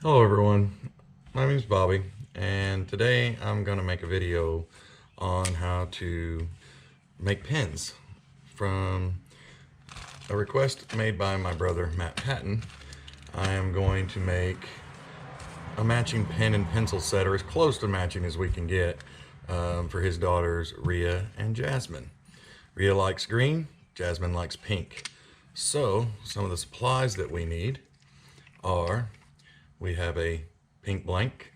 Hello everyone, my name is Bobby, and today I'm going to make a video on how to make pins from a request made by my brother Matt Patton. I am going to make a matching pen and pencil set, or as close to matching as we can get, for his daughters Ria and Jasmine. Ria likes green, Jasmine likes pink. So some of the supplies that we need are, we have a pink blank,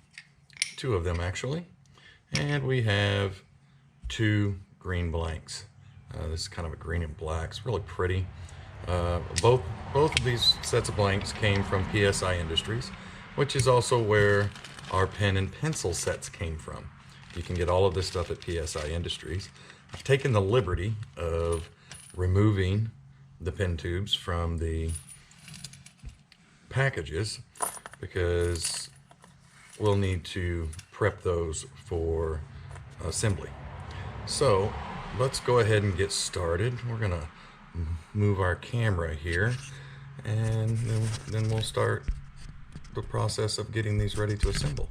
two of them actually, and we have two green blanks. This is kind of a green and black. It's really pretty. Both of these sets of blanks came from PSI Industries, which is also where our pen and pencil sets came from. You can get all of this stuff at PSI Industries. I've taken the liberty of removing the pen tubes from the packages because we'll need to prep those for assembly. So let's go ahead and get started. We're gonna move our camera here, and then we'll start the process of getting these ready to assemble.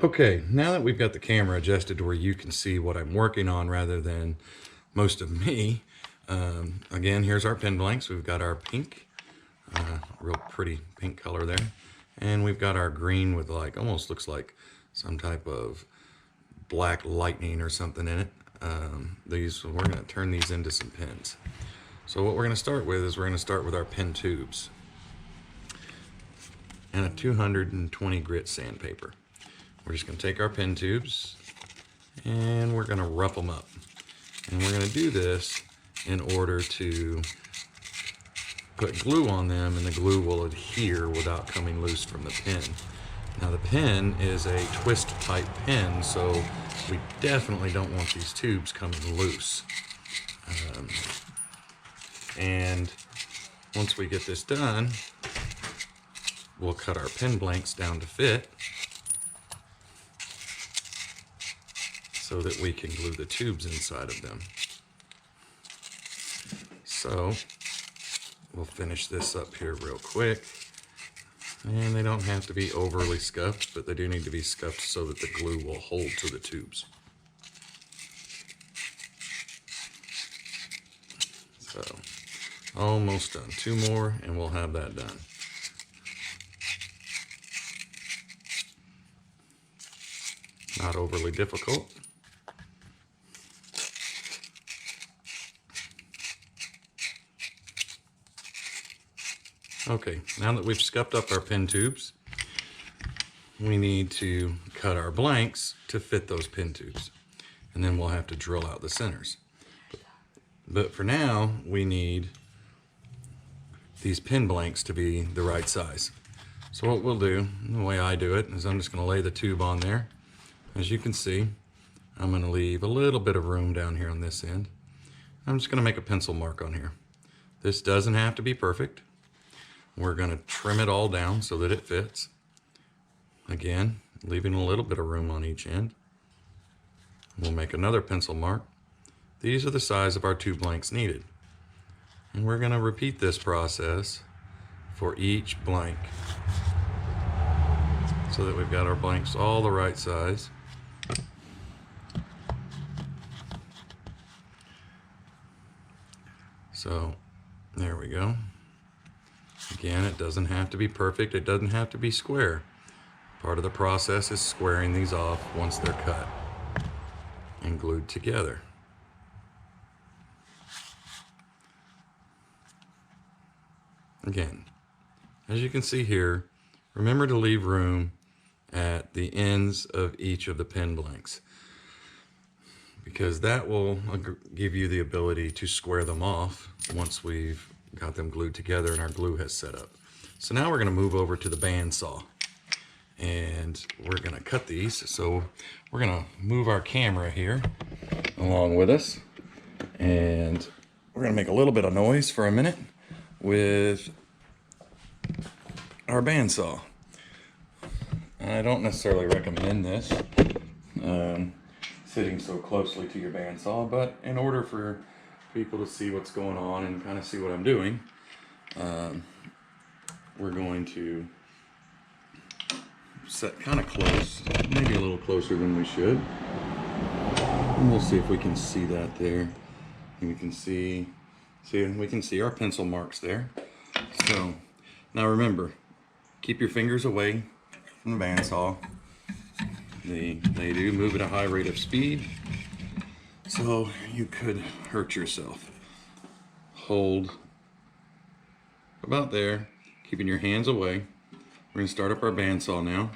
Okay, now that we've got the camera adjusted to where you can see what I'm working on rather than most of me, again, here's our pen blanks. We've got our pink, real pretty pink color there. And we've got our green with almost looks like some type of black lightning or something in it. We're gonna turn these into some pins. So what we're gonna start with is we're gonna start with our pen tubes and a 220 grit sandpaper. We're just gonna take our pen tubes and we're gonna rough them up. And we're gonna do this in order to put glue on them, and the glue will adhere without coming loose from the pen. Now the pen is a twist type pen, so we definitely don't want these tubes coming loose. And once we get this done, we'll cut our pen blanks down to fit so that we can glue the tubes inside of them. So we'll finish this up here real quick. And they don't have to be overly scuffed, but they do need to be scuffed so that the glue will hold to the tubes. So, almost done. Two more and we'll have that done. Not overly difficult. Okay, now that we've scuffed up our pen tubes, we need to cut our blanks to fit those pen tubes. And then we'll have to drill out the centers. But for now, we need these pen blanks to be the right size. So what we'll do, the way I do it, is I'm just gonna lay the tube on there. As you can see, I'm gonna leave a little bit of room down here on this end. I'm just gonna make a pencil mark on here. This doesn't have to be perfect. We're gonna trim it all down so that it fits. Again, leaving a little bit of room on each end. We'll make another pencil mark. These are the size of our two blanks needed. And we're gonna repeat this process for each blank so that we've got our blanks all the right size. So there we go. Again, it doesn't have to be perfect. It doesn't have to be square. Part of the process is squaring these off once they're cut and glued together. Again, as you can see here, remember to leave room at the ends of each of the pen blanks, because that will give you the ability to square them off once we've got them glued together and our glue has set up. So now we're going to move over to the bandsaw and we're going to cut these. So we're going to move our camera here along with us, and we're going to make a little bit of noise for a minute with our bandsaw. I don't necessarily recommend this sitting so closely to your bandsaw, but in order for people to see what's going on and kind of see what I'm doing, we're going to set kind of close, maybe a little closer than we should. And we'll see if we can see that there. And we can see we can see our pencil marks there. So now remember, keep your fingers away from the bandsaw. They do move at a high rate of speed, so you could hurt yourself. Hold about there, keeping your hands away. We're going to start up our bandsaw now.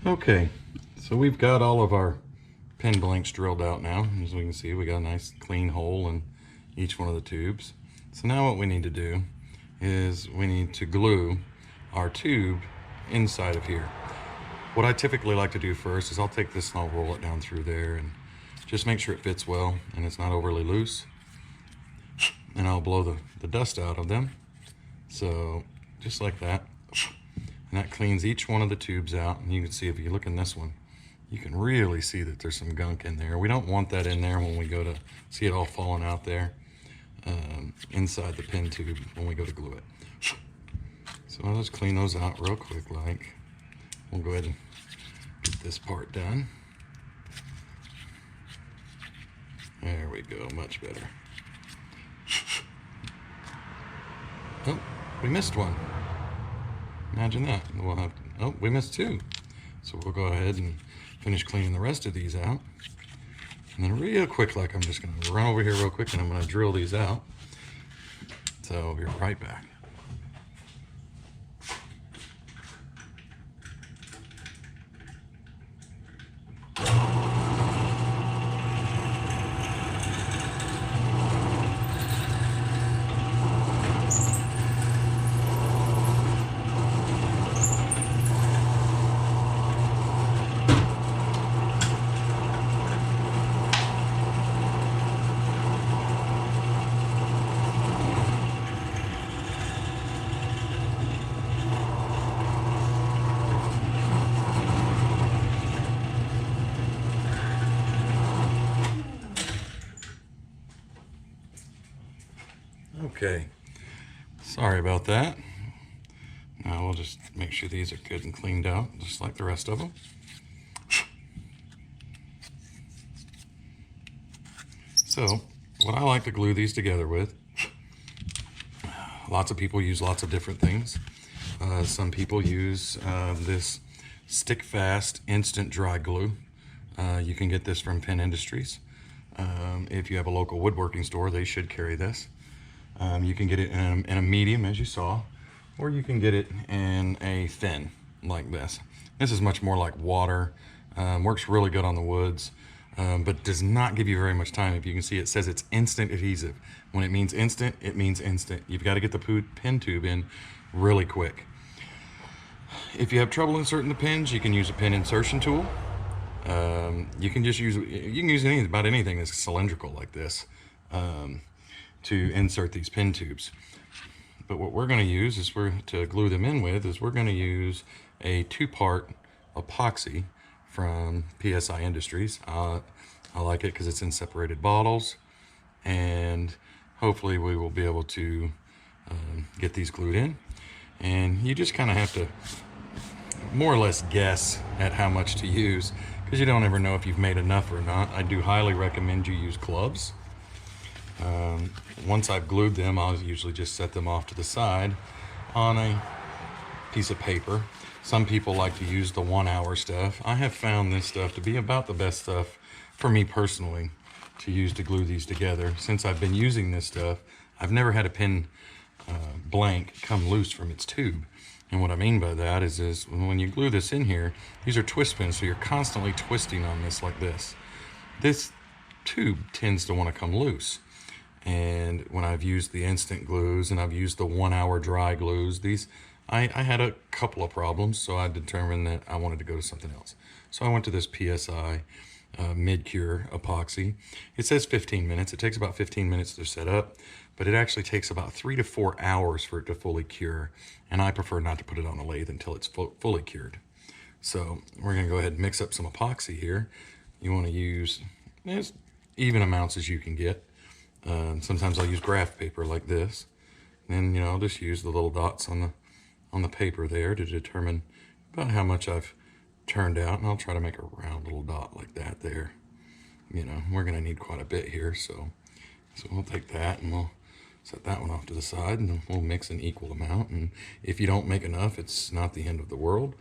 Okay, so we've got all of our pin blanks drilled out now. As we can see, we got a nice clean hole in each one of the tubes. So now what we need to do is we need to glue our tube inside of here. What I typically like to do first is I'll take this and I'll roll it down through there and just make sure it fits well and it's not overly loose. And I'll blow the dust out of them. So just like that. And that cleans each one of the tubes out. And you can see, if you look in this one, you can really see that there's some gunk in there. We don't want that in there when we go to see it all falling out there inside the pin tube when we go to glue it. So I'll just clean those out real quick. Like, we'll go ahead and get this part done. There we go, much better. Oh, we missed one. Imagine that. We'll have, oh, we missed two. So we'll go ahead and finish cleaning the rest of these out. And then real quick, like, I'm just gonna run over here real quick and I'm gonna drill these out. So I'll be right back. Okay, sorry about that. Now we'll just make sure these are good and cleaned out, just like the rest of them. So, what I like to glue these together with, lots of people use lots of different things. Some people use this stick fast instant dry glue. You can get this from Pin Industries. If you have a local woodworking store, they should carry this. You can get it in a medium, as you saw, or you can get it in a thin, like this. This is much more like water, works really good on the woods, but does not give you very much time. If you can see, it says it's instant adhesive. When it means instant, it means instant. You've got to get the pin tube in really quick. If you have trouble inserting the pins, you can use a pin insertion tool. You can use about anything that's cylindrical like this. To insert these pin tubes. But what we're going to use is to glue them in with we're going to use a 2-part epoxy from PSI Industries. I like it because it's in separated bottles, and hopefully we will be able to get these glued in. And you just kind of have to more or less guess at how much to use, because you don't ever know if you've made enough or not. I do highly recommend you use gloves. Once I've glued them, I'll usually just set them off to the side on a piece of paper. Some people like to use the 1-hour stuff. I have found this stuff to be about the best stuff for me personally to use to glue these together. Since I've been using this stuff, I've never had a pin blank come loose from its tube. And what I mean by that is when you glue this in here, these are twist pins, so you're constantly twisting on this like this. This tube tends to want to come loose. And when I've used the instant glues and I've used the 1 hour dry glues, I had a couple of problems, so I determined that I wanted to go to something else. So I went to this PSI mid-cure epoxy. It says 15 minutes. It takes about 15 minutes to set up, but it actually takes about 3 to 4 hours for it to fully cure. And I prefer not to put it on a lathe until it's fully cured. So we're gonna go ahead and mix up some epoxy here. You wanna use as even amounts as you can get. Sometimes I'll use graph paper like this. And then, I'll just use the little dots on the paper there to determine about how much I've turned out. And I'll try to make a round little dot like that there. We're gonna need quite a bit here, so we'll take that and we'll set that one off to the side, and we'll mix an equal amount. And if you don't make enough, it's not the end of the world.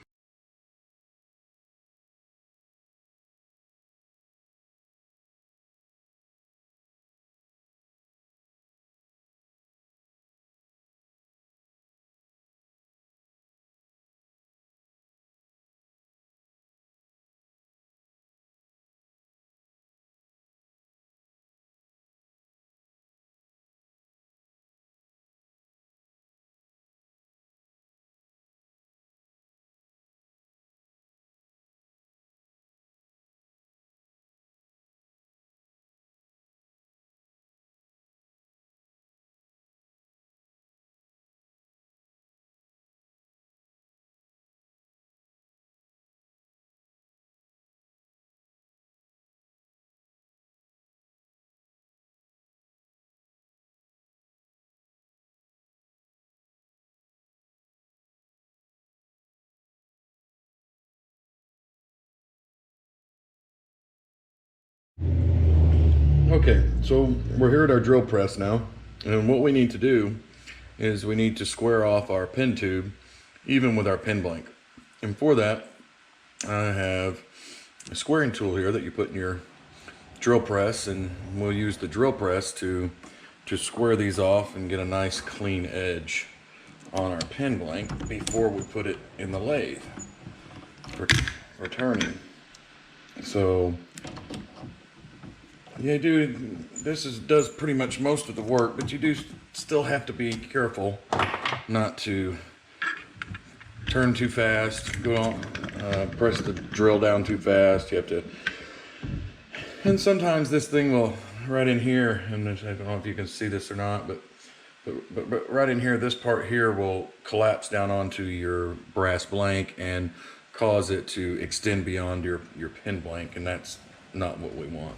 Okay, so we're here at our drill press now, and what we need to do is we need to square off our pin tube even with our pin blank. And for that, I have a squaring tool here that you put in your drill press, and we'll use the drill press to square these off and get a nice clean edge on our pin blank before we put it in the lathe for turning. So yeah, dude, does pretty much most of the work, but you do still have to be careful not to turn too fast, go on, press the drill down too fast. You have to, and sometimes this thing will, right in here, and I don't know if you can see this or not, but right in here, this part here will collapse down onto your brass blank and cause it to extend beyond your pin blank, and that's not what we want.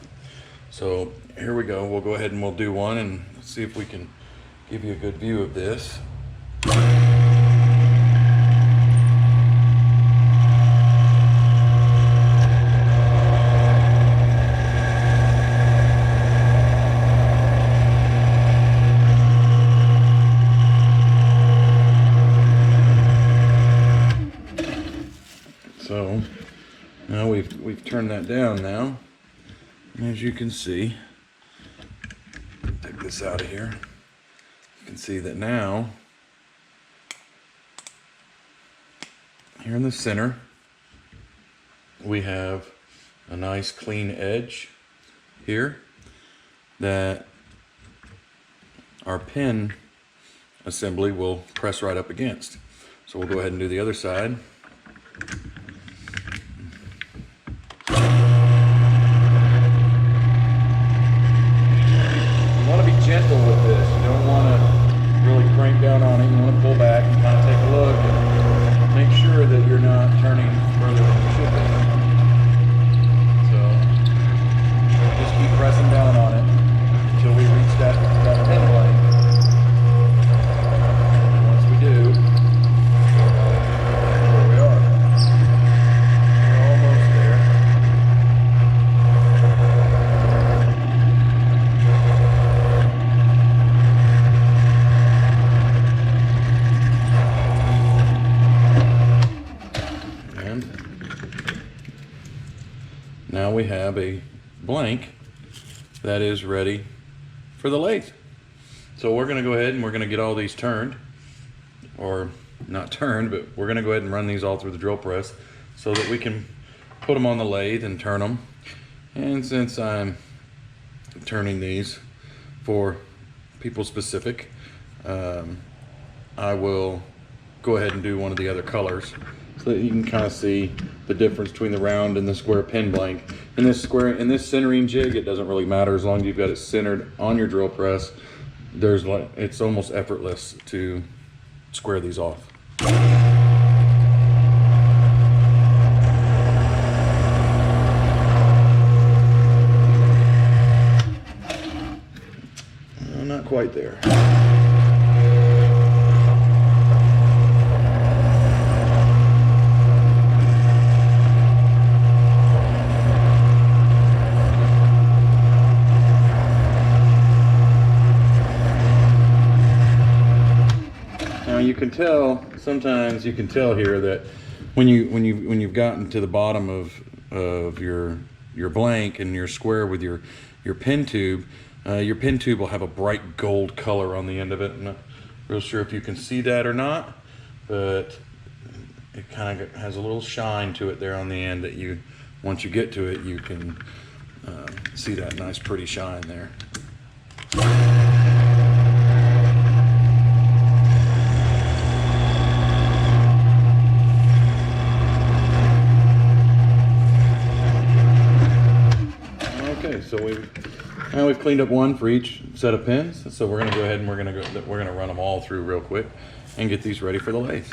So here we go. We'll go ahead and we'll do one and see if we can give you a good view of this. So now we've turned that down now. As you can see, take this out of here, you can see that now, here in the center, we have a nice clean edge here that our pin assembly will press right up against. So we'll go ahead and do the other side. Gentle with this. You don't want to really crank down on it. You want to pull back and kind of take a look and make sure that you're not turning further than you should be. So just keep pressing down on it until we reach that pin blank. And once we do, there we are. We're almost there. Now we have a blank that is ready for the lathe. So we're going to go ahead and we're going to get all these turned, or not turned, but we're gonna go ahead and run these all through the drill press so that we can put them on the lathe and turn them. And since I'm turning these for people specific, I will go ahead and do one of the other colors so that you can kind of see the difference between the round and the square pin blank. In this centering jig, it doesn't really matter as long as you've got it centered on your drill press. It's almost effortless to square these off. Not quite there. Now you can tell, sometimes you can tell here that when you've gotten to the bottom of your blank and your square with your pin tube will have a bright gold color on the end of it. I'm not real sure if you can see that or not, but it kind of has a little shine to it there on the end that once you get to it, you can see that nice pretty shine there. Okay, so we've cleaned up one for each set of pins. So we're gonna go ahead and we're gonna run them all through real quick and get these ready for the lathe.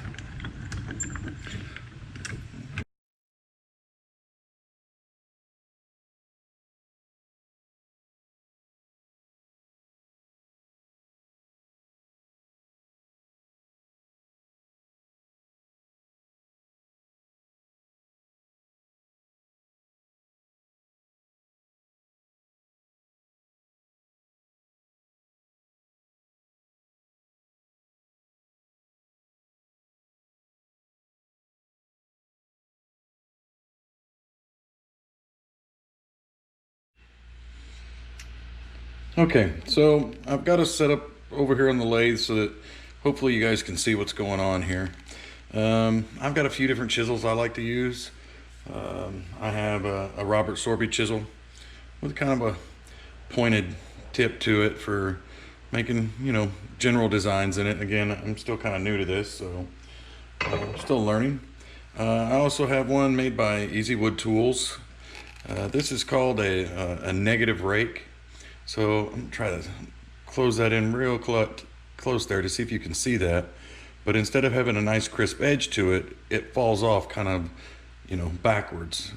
Okay, so I've got it set up over here on the lathe so that hopefully you guys can see what's going on here. I've got a few different chisels I like to use. I have a Robert Sorby chisel with kind of a pointed tip to it for making, general designs in it. Again, I'm still kind of new to this, so I'm still learning. I also have one made by Easy Wood Tools. This is called a negative rake. So I'm trying to close that in real close there to see if you can see that. But instead of having a nice crisp edge to it, it falls off kind of, backwards,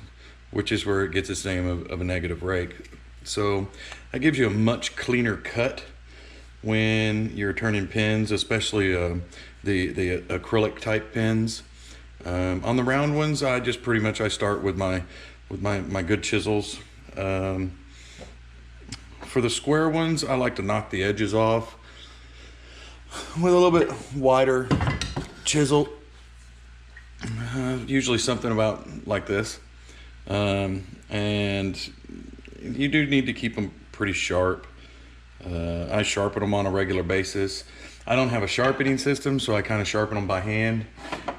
which is where it gets its name of a negative rake. So that gives you a much cleaner cut when you're turning pins, especially the acrylic type pins. On the round ones, I just pretty much start with my good chisels. For the square ones, I like to knock the edges off with a little bit wider chisel, usually something about like this. And you do need to keep them pretty sharp. I sharpen them on a regular basis. I don't have a sharpening system, so I kind of sharpen them by hand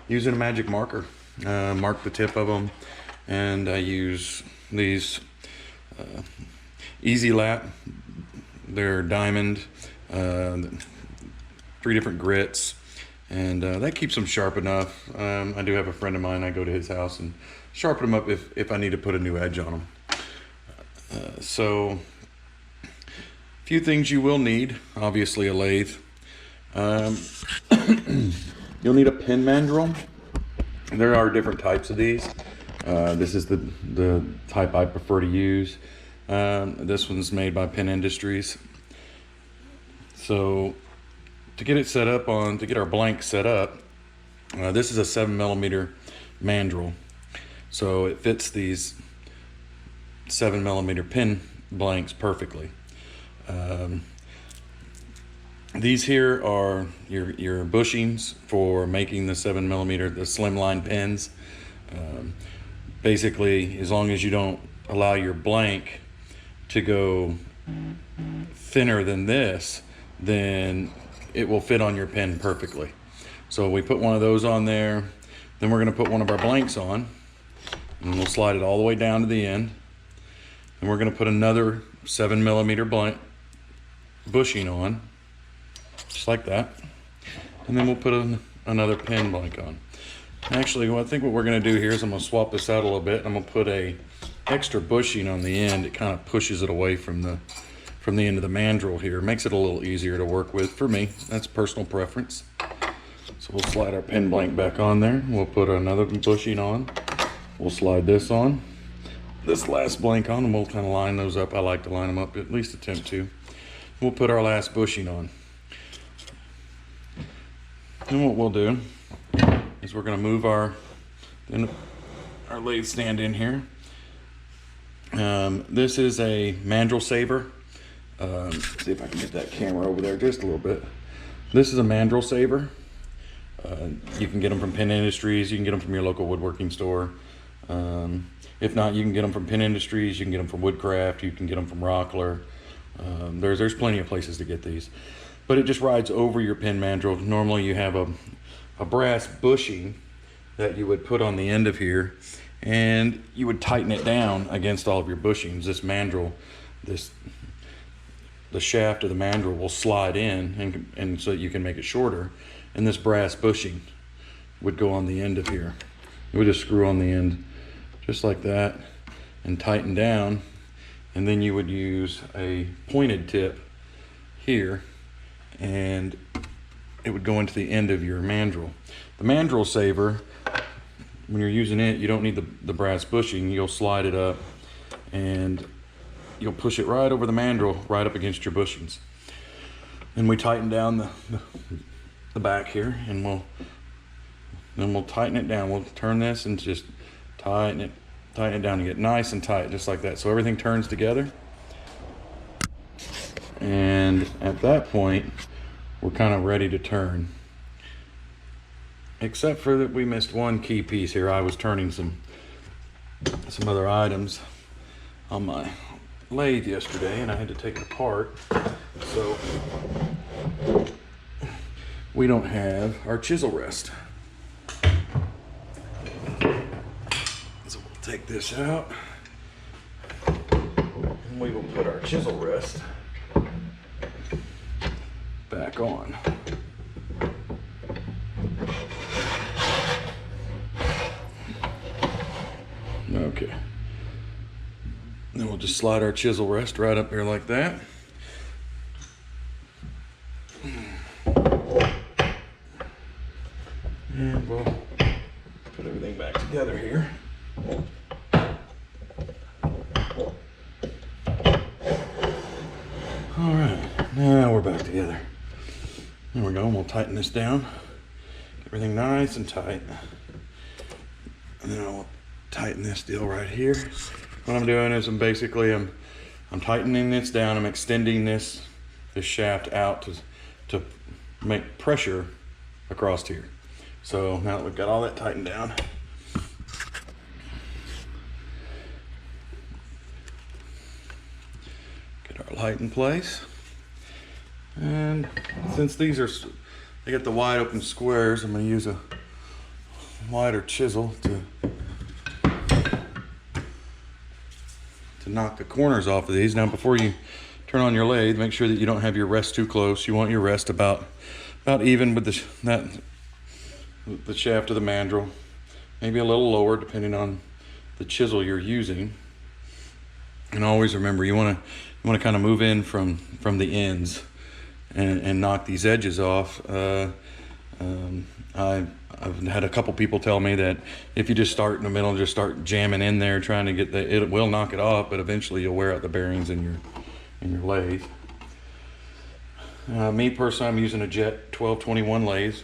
using a magic marker. Mark the tip of them, and I use these Easy Lap. They're diamond, 3 different grits, and that keeps them sharp enough. I do have a friend of mine, I go to his house and sharpen them up if I need to put a new edge on them. So a few things you will need: obviously a lathe. You'll need a pin mandrel. There are different types of these. This is the type I prefer to use. This one's made by Pin Industries. So to get it set up to get our blank set up, this is a 7mm mandrel. So it fits these 7mm pin blanks perfectly. These here are your bushings for making the 7mm, the slimline pins. Basically, as long as you don't allow your blank to go thinner than this, then it will fit on your pin perfectly. So we put one of those on there. Then we're gonna put one of our blanks on, and we'll slide it all the way down to the end. And we're gonna put another 7mm blank bushing on, just like that. And then we'll put another pin blank on. Actually, I think what we're gonna do here is I'm gonna swap this out a little bit. I'm gonna put a extra bushing on the end. It kind of pushes it away from the end of the mandrel here. Makes it a little easier to work with for me. That's personal preference. So we'll slide our pin blank back on there. We'll put another bushing on. We'll slide this on, this last blank on, and we'll kind of line those up. I like to line them up, at least attempt to. We'll put our last bushing on. And what we'll do is we're gonna move our lathe stand in here. This is a mandrel saver. Let's see if I can get that camera over there just a little bit. This is a mandrel saver. You can get them from Pin Industries. You can get them from your local woodworking store. If not, you can get them from Pin Industries. You can get them from Woodcraft. You can get them from Rockler. There's plenty of places to get these. But it just rides over your pin mandrel. Normally you have a brass bushing that you would put on the end of here, and you would tighten it down against all of your bushings. This mandrel, the shaft of the mandrel will slide in, and so you can make it shorter, and this brass bushing would go on the end of here. You would just screw on the end just like that and tighten down, and then you would use a pointed tip here, and it would go into the end of your mandrel. The mandrel saver, when you're using it, you don't need the brass bushing. You'll slide it up and you'll push it right over the mandrel, right up against your bushings. And we tighten down the back here, and we'll tighten it down. We'll turn this and just tighten it down and get nice and tight, just like that. So everything turns together. And at that point, we're kind of ready to turn. Except for that we missed one key piece here. I was turning some other items on my lathe yesterday, and I had to take it apart. So we don't have our chisel rest. So we'll take this out, and we will put our chisel rest back on. Okay. Then we'll just slide our chisel rest right up here like that. And we'll put everything back together here. All right, now we're back together. There we go, and we'll tighten this down. Get everything nice and tight. And then I'll tighten this deal right here. What I'm doing is I'm tightening this down. I'm extending this shaft out to make pressure across here. So now that we've got all that tightened down, get our light in place. And since they got the wide open squares, I'm going to use a wider chisel to knock the corners off of these. Now, before you turn on your lathe, make sure that you don't have your rest too close. You want your rest about even with the shaft of the mandrel, maybe a little lower depending on the chisel you're using. And always remember, you want to kind of move in from the ends and knock these edges off. I've had a couple people tell me that if you just start in the middle and just start jamming in there trying to get it will knock it off, but eventually you'll wear out the bearings in your lathe. Me personally, I'm using a Jet 1221 lathe.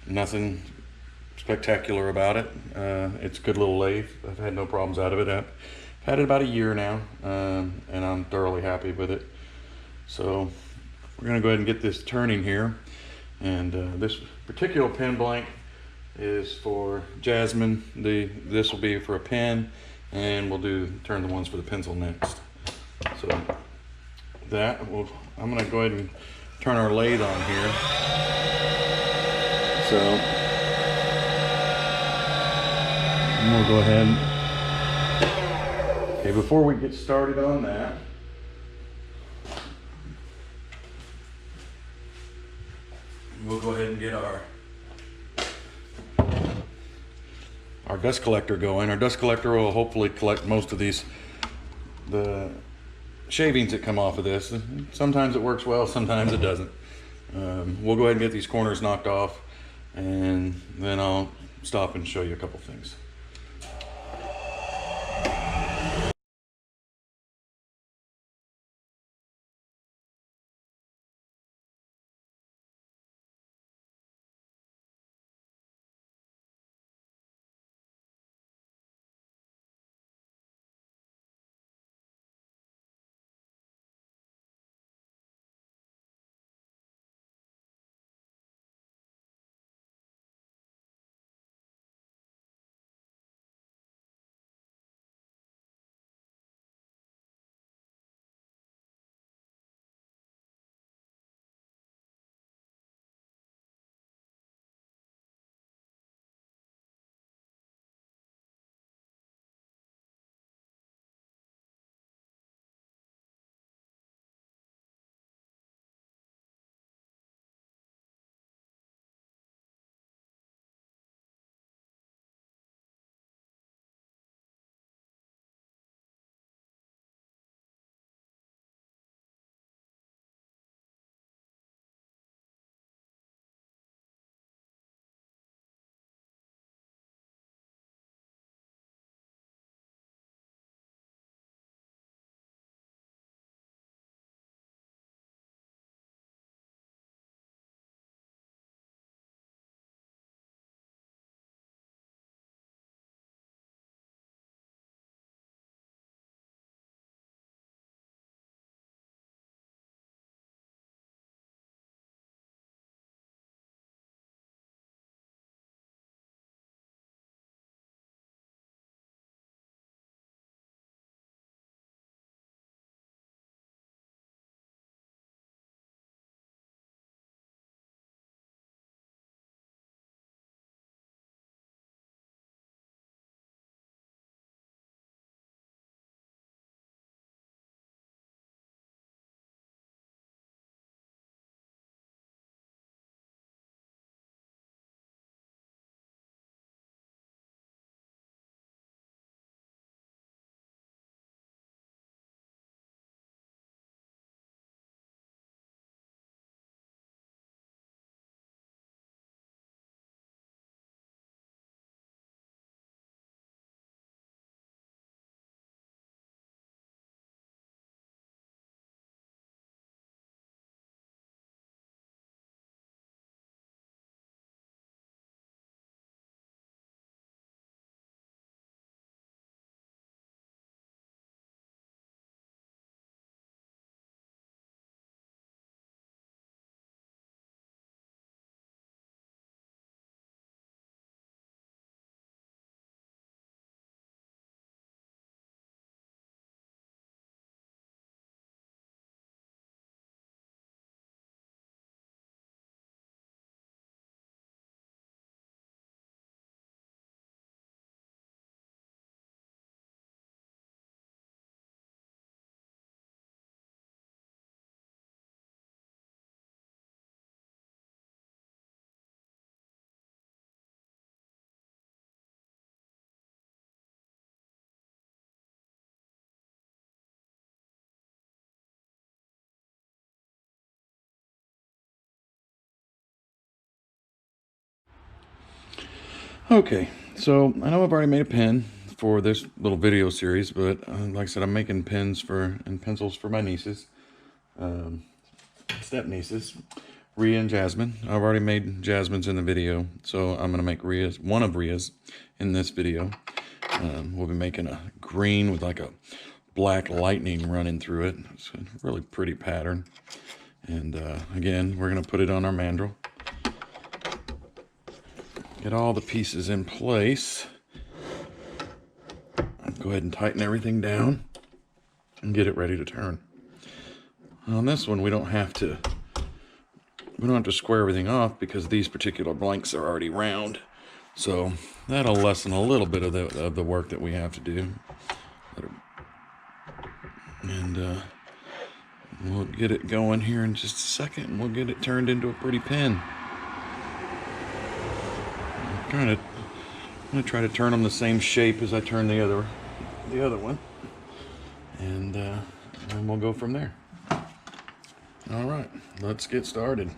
Nothing spectacular about it. It's a good little lathe. I've had no problems out of it. I've had it about a year now, and I'm thoroughly happy with it. So we're gonna go ahead and get this turning here. And this particular pin blank is for Jasmine. This will be for a pin, and we'll turn the ones for the pencil next. So I'm gonna go ahead and turn our lathe on here. So we'll go ahead. Okay, before we get started on that, we'll go ahead and get our dust collector going. Our dust collector will hopefully collect most of the shavings that come off of this. Sometimes it works well, sometimes it doesn't. We'll go ahead and get these corners knocked off, and then I'll stop and show you a couple things. Okay, so I know I've already made a pen for this little video series, but like I said, I'm making pens and pencils for my nieces, step nieces, Ria and Jasmine. I've already made Jasmine's in the video, so I'm gonna make one of Ria's in this video. We'll be making a green with like a black lightning running through it. It's a really pretty pattern. And again, we're gonna put it on our mandrel. Get all the pieces in place. Go ahead and tighten everything down and get it ready to turn. On this one, we don't have to we don't have to square everything off because these particular blanks are already round. So that'll lessen a little bit of the work that we have to do. And we'll get it going here in just a second, and we'll get it turned into a pretty pen. I'm gonna try to turn them the same shape as I turn the other one, and we'll go from there. All right, let's get started.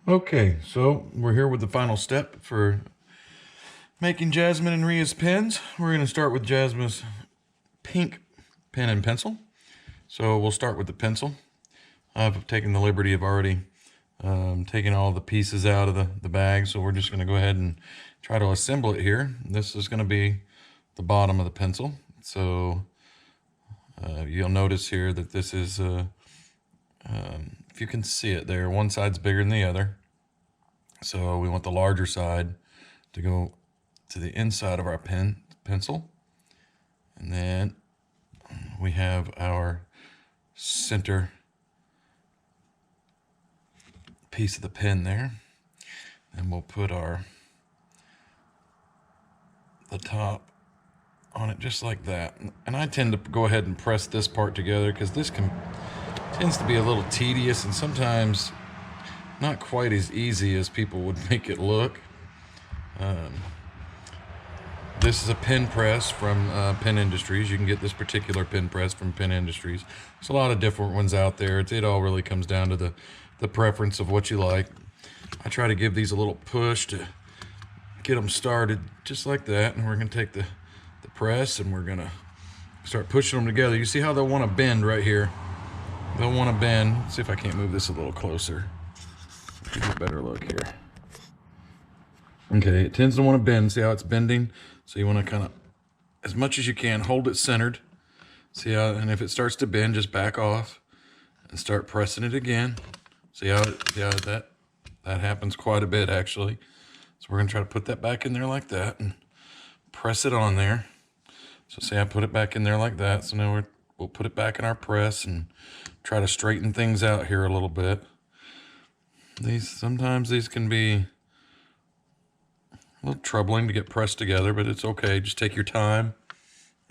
Okay, so we're here with the final step for making Jasmine and Ria's pens. We're going to start with Jasmine's pink pen and pencil. So we'll start with the pencil. I've taken the liberty of already taking all the pieces out of the bag, so we're just going to go ahead and try to assemble it here. This is going to be the bottom of the pencil. So you'll notice here that this is, if you can see it there, one side's bigger than the other. So we want the larger side to go to the inside of our pencil. And then we have our center piece of the pen there. And we'll put the top on it just like that. And I tend to go ahead and press this part together because this tends to be a little tedious and sometimes not quite as easy as people would make it look. This is a pen press from Pen Industries. You can get this particular pen press from Pen Industries. There's a lot of different ones out there. It all really comes down to the preference of what you like. I try to give these a little push to get them started just like that. And we're going to take the press and we're going to start pushing them together. You see how they'll want to bend right here. They'll want to bend. Let's see if I can't move this a little closer. Give you a better look here. Okay, it tends to want to bend. See how it's bending? So you want to kind of, as much as you can, hold it centered. See how, and if it starts to bend, just back off and start pressing it again. See how that happens quite a bit actually. So we're gonna try to put that back in there like that and press it on there. So see, I put it back in there like that. So now we'll put it back in our press and try to straighten things out here a little bit. Sometimes these can be a little troubling to get pressed together, but it's okay. Just take your time.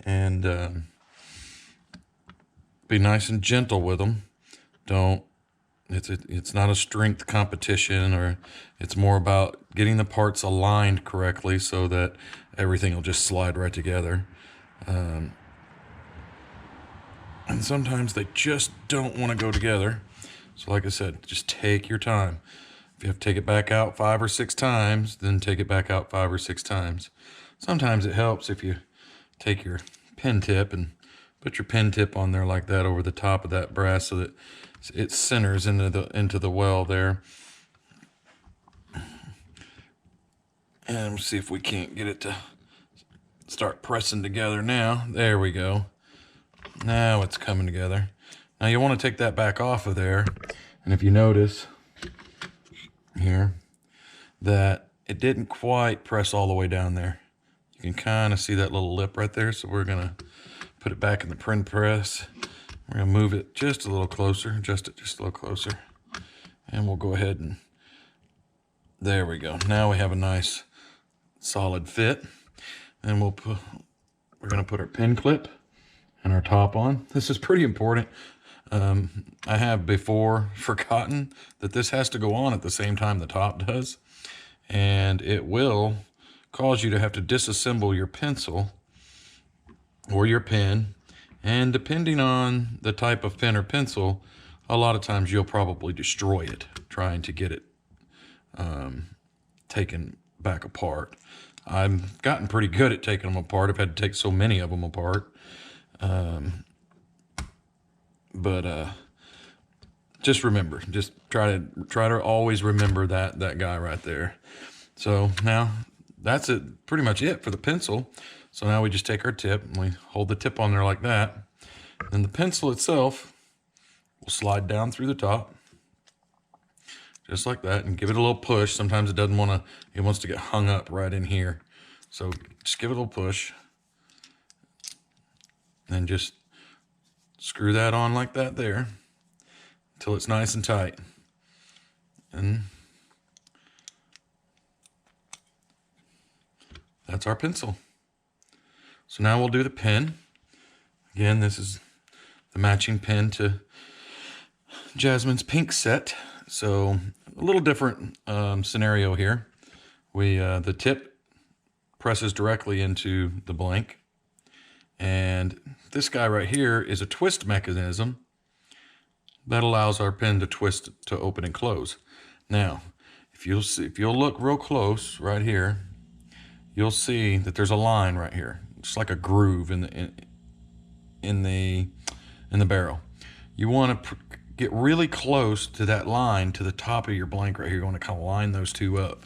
and be nice and gentle with them. It's not a strength competition, or it's more about getting the parts aligned correctly so that everything will just slide right together. And sometimes they just don't want to go together. So like I said, just take your time. If you have to take it back out 5 or 6 times, then take it back out 5 or 6 times. Sometimes it helps if you take your pin tip and put your pin tip on there like that over the top of that brass so that it centers into the well there. And we'll see if we can't get it to start pressing together now. There we go. Now it's coming together. Now you want to take that back off of there. And if you notice here that it didn't quite press all the way down there. You can kind of see that little lip right there. So we're going to put it back in the print press. We're going to move it just a little closer, adjust it just a little closer. And we'll go ahead and, there we go. Now we have a nice solid fit. And we're going to put our pin clip and our top on. This is pretty important. I have before forgotten that this has to go on at the same time the top does. And it will cause you to have to disassemble your pencil or your pen. And depending on the type of pen or pencil, a lot of times you'll probably destroy it trying to get it taken back apart. I've gotten pretty good at taking them apart. I've had to take so many of them apart. Just remember, just try to always remember that guy right there. So now that's pretty much it for the pencil. So now we just take our tip and we hold the tip on there like that. And the pencil itself will slide down through the top, just like that, and give it a little push. Sometimes it wants to get hung up right in here. So just give it a little push and just screw that on like that there until it's nice and tight. And that's our pencil. So now we'll do the pen. Again, this is the matching pen to Jasmine's pink set. So a little different scenario here. The tip presses directly into the blank. And this guy right here is a twist mechanism that allows our pen to twist to open and close. Now, if you'll look real close right here, you'll see that there's a line right here. It's like a groove in the barrel. You want to get really close to that line to the top of your blank right here. You want to kind of line those two up.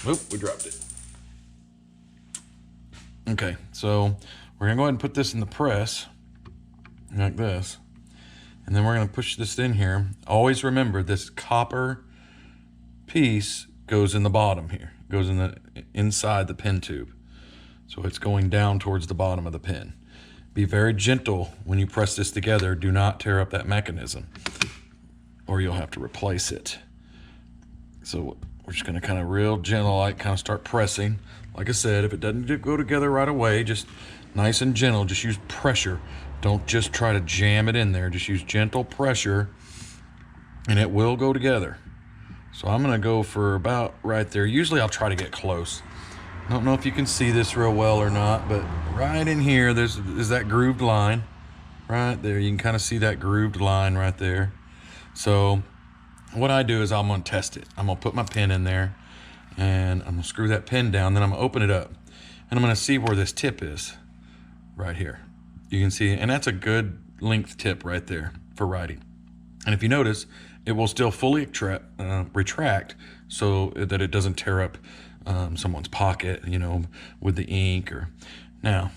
Oop, we dropped it. Okay, so we're gonna go ahead and put this in the press like this. And then we're gonna push this in here. Always remember, this copper piece goes in the bottom here. It goes inside the pen tube. So it's going down towards the bottom of the pen. Be very gentle when you press this together. Do not tear up that mechanism or you'll have to replace it. So we're just gonna kind of real gentle, like kind of start pressing. Like I said, if it doesn't go together right away, just nice and gentle, just use pressure. Don't just try to jam it in there. Just use gentle pressure and it will go together. So I'm gonna go for about right there. Usually I'll try to get close. I don't know if you can see this real well or not, but right in here, is that grooved line. Right there, you can kind of see that grooved line right there. So what I do is I'm gonna test it. I'm gonna put my pen in there and I'm gonna screw that pen down, then I'm gonna open it up. And I'm gonna see where this tip is, right here. You can see, and that's a good length tip right there for writing. And if you notice, it will still fully retract so that it doesn't tear up someone's pocket, with the ink. Now,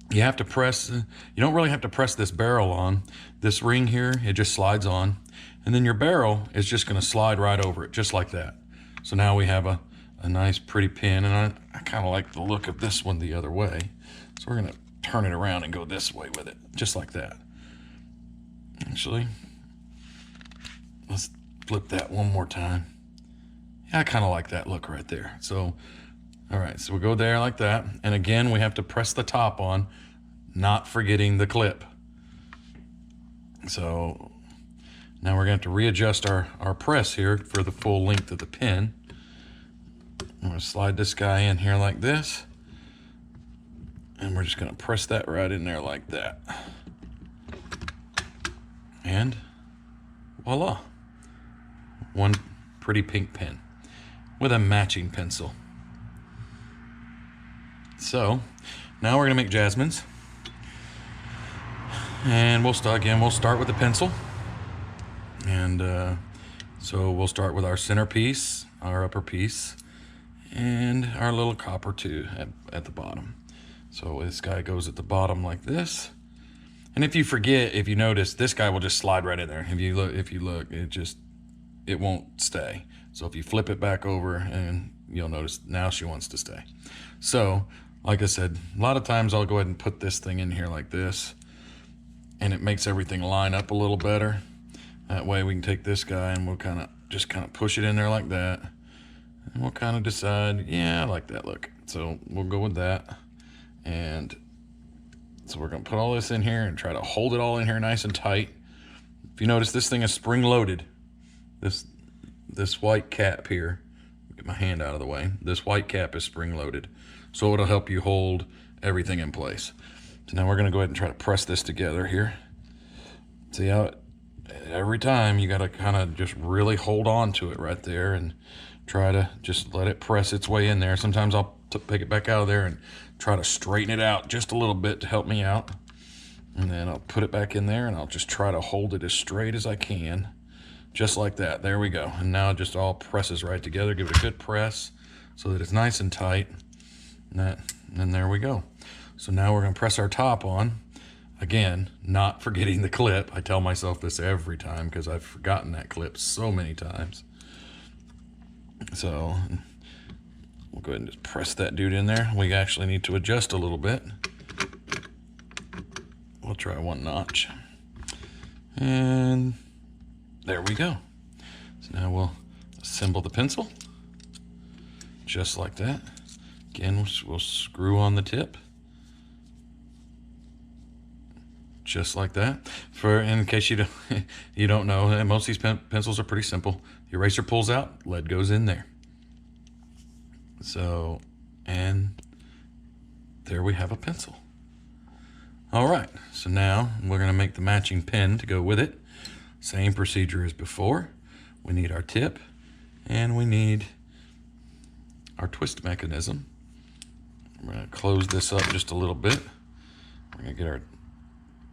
you have to press, you don't really have to press this barrel on. This ring here, it just slides on. And then your barrel is just gonna slide right over it, just like that. So now we have a nice pretty pen, and I kind of like the look of this one the other way. So we're gonna turn it around and go this way with it, just like that. Actually, let's flip that one more time. Yeah, I kind of like that look right there. So All right, so we'll go there like that. And again, we have to press the top on, not forgetting the clip. So now we're going to have to readjust our press here for the full length of the pin. I'm going to slide this guy in here like this. And we're just going to press that right in there like that. And voila. One pretty pink pin with a matching pencil. So now we're going to make Jasmines. And we'll start with the pencil. And so we'll start with our centerpiece, our upper piece, and our little copper too at the bottom. So this guy goes at the bottom like this. And if you forget, if you notice, this guy will just slide right in there. If you look, it won't stay. So if you flip it back over, and you'll notice now she wants to stay. So like I said, a lot of times I'll go ahead and put this thing in here like this, and it makes everything line up a little better. That way we can take this guy and we'll just kind of push it in there like that. And we'll kind of decide, yeah, I like that look. So we'll go with that. And so we're gonna put all this in here and try to hold it all in here nice and tight. If you notice, this thing is spring loaded. This white cap here, get my hand out of the way. This white cap is spring loaded. So it'll help you hold everything in place. So now we're gonna go ahead and try to press this together here. See how every time you gotta kind of just really hold on to it right there and try to just let it press its way in there. Sometimes I'll take it back out of there and try to straighten it out just a little bit to help me out. And then I'll put it back in there and I'll just try to hold it as straight as I can. Just like that, there we go. And now it just all presses right together. Give it a good press so that it's nice and tight. And there we go. So now we're gonna press our top on. Again, not forgetting the clip. I tell myself this every time because I've forgotten that clip so many times. So we'll go ahead and just press that dude in there. We actually need to adjust a little bit. We'll try one notch. And there we go. So now we'll assemble the pencil. Just like that. Again, we'll screw on the tip. Just like that. In case you don't know, most of these pencils are pretty simple. The eraser pulls out, lead goes in there. So, and there we have a pencil. All right, so now we're gonna make the matching pen to go with it. Same procedure as before. We need our tip and we need our twist mechanism. We're gonna close this up just a little bit. We're gonna get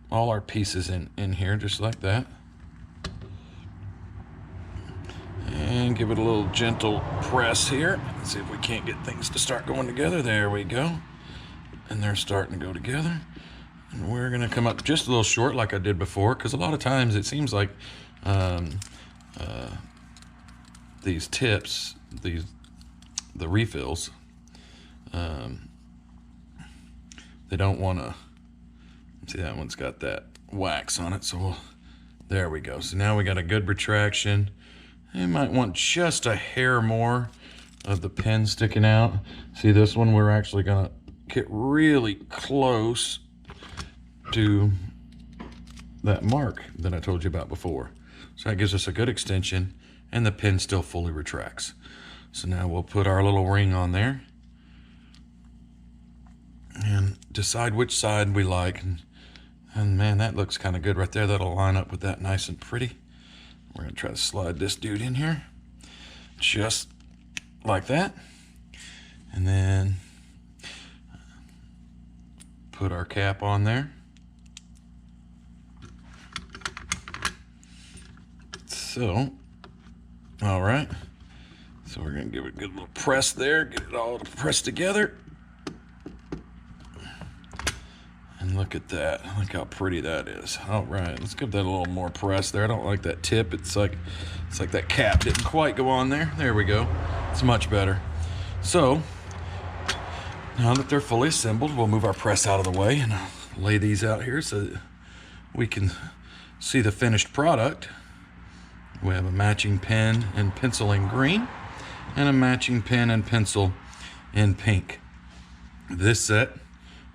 all our pieces in here just like that. And give it a little gentle press here. Let's see if we can't get things to start going together. There we go. And they're starting to go together. And we're gonna come up just a little short like I did before, because a lot of times it seems like these tips, the refills, they don't wanna, see that one's got that wax on it, so there we go. So now we got a good retraction. You might want just a hair more of the pen sticking out. See this one, we're actually gonna get really close to that mark that I told you about before. So that gives us a good extension and the pen still fully retracts. So now we'll put our little ring on there and decide which side we like. And man, that looks kind of good right there. That'll line up with that nice and pretty. We're gonna try to slide this dude in here, just like that. And then put our cap on there. So, all right. So we're gonna give it a good little press there, get it all pressed together. And look at that, look how pretty that is. All right, let's give that a little more press there. I don't like that tip. It's like that cap didn't quite go on there. There we go, it's much better. So, now that they're fully assembled, we'll move our press out of the way and I'll lay these out here so that we can see the finished product. We have a matching pen and pencil in green and a matching pen and pencil in pink. This set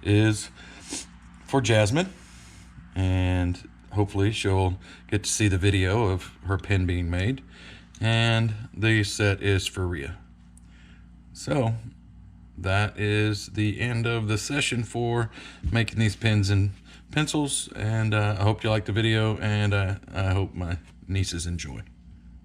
is for Jasmine, and hopefully she'll get to see the video of her pen being made. And the set is for Ria. So that is the end of the session for making these pens and pencils, and I hope you liked the video, and I hope my nieces enjoy.